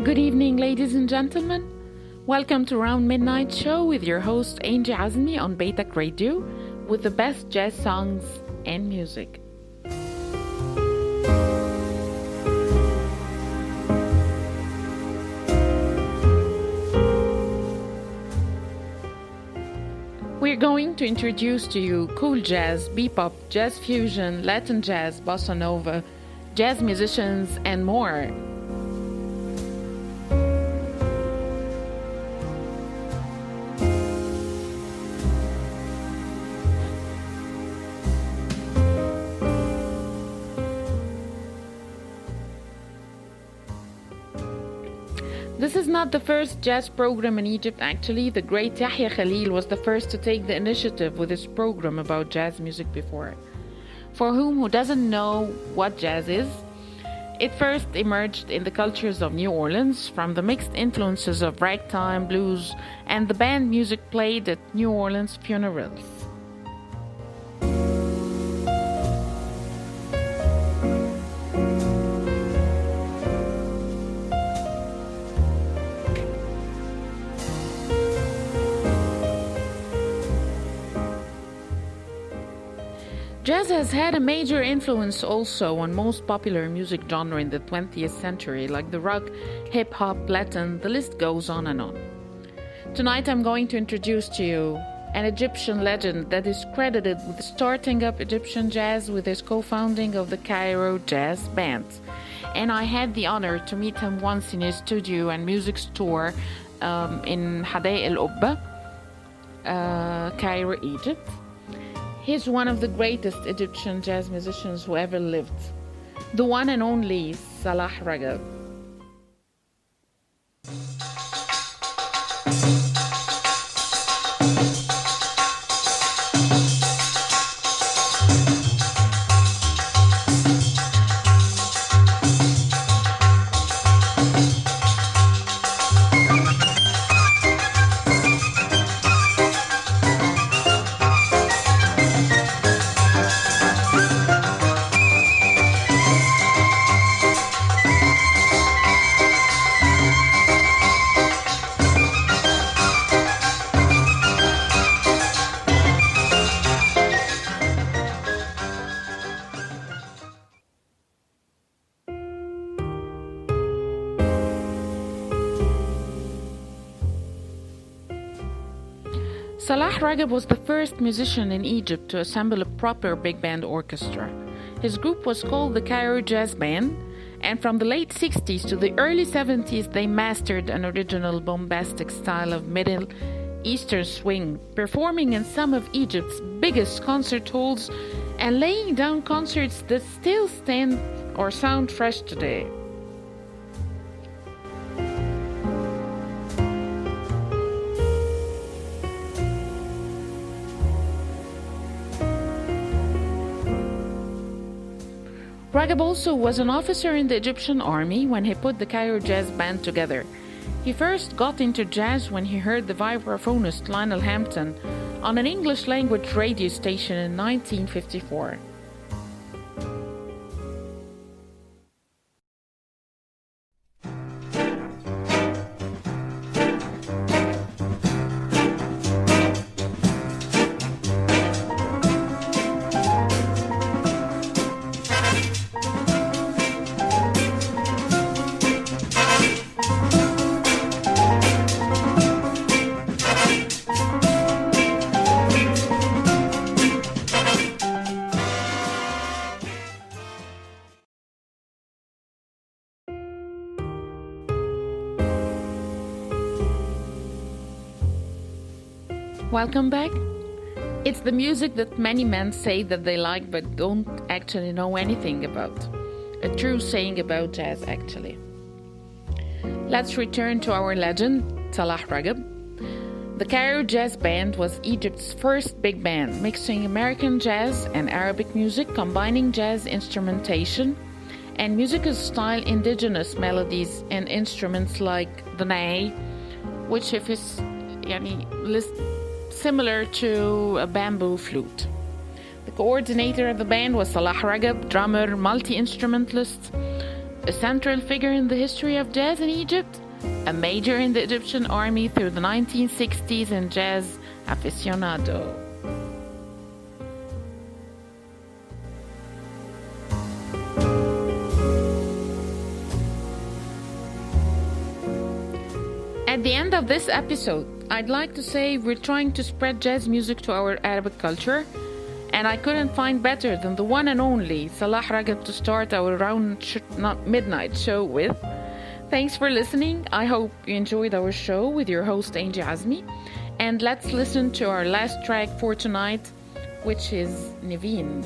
Good evening, ladies and gentlemen. Welcome to Round Midnight Show with your host Angie Azmy on Baitak Radio with the best jazz songs and music. We're going to introduce to you cool jazz, bebop, jazz fusion, Latin jazz, bossa nova, jazz musicians, and more. This is not the first jazz program in Egypt. Actually, the great Yahya Khalil was the first to take the initiative with his program about jazz music before. For who doesn't know what jazz is, it first emerged in the cultures of New Orleans from the mixed influences of ragtime, blues, and the band music played at New Orleans funerals. Jazz has had a major influence also on most popular music genre in the 20th century, like the rock, hip-hop, Latin, the list goes on and on. Tonight I'm going to introduce to you an Egyptian legend that is credited with starting up Egyptian jazz with his co-founding of the Cairo Jazz Band. And I had the honor to meet him once in his studio and music store in Hadai el-Ubba, Cairo, Egypt. He's one of the greatest Egyptian jazz musicians who ever lived, the one and only Salah Ragab. Salah Ragab was the first musician in Egypt to assemble a proper big band orchestra. His group was called the Cairo Jazz Band, and from the late 60s to the early 70s they mastered an original bombastic style of Middle Eastern swing, performing in some of Egypt's biggest concert halls and laying down concerts that still stand or sound fresh today. Ragab also was an officer in the Egyptian army when he put the Cairo Jazz Band together. He first got into jazz when he heard the vibraphonist Lionel Hampton on an English-language radio station in 1954. Welcome back. It's the music that many men say that they like but don't actually know anything about. A true saying about jazz, actually. Let's return to our legend, Salah Ragab. The Cairo Jazz Band was Egypt's first big band, mixing American jazz and Arabic music, combining jazz instrumentation and musical style indigenous melodies and instruments like the ney, which if is similar to a bamboo flute. The coordinator of the band was Salah Ragab, drummer, multi-instrumentalist, a central figure in the history of jazz in Egypt, a major in the Egyptian army through the 1960s, and jazz aficionado. At the end of this episode, I'd like to say we're trying to spread jazz music to our Arabic culture, and I couldn't find better than the one and only Salah Ragab to start our midnight show with. Thanks for listening. I hope you enjoyed our show with your host Angie Azmy, and let's listen to our last track for tonight, which is Niveen.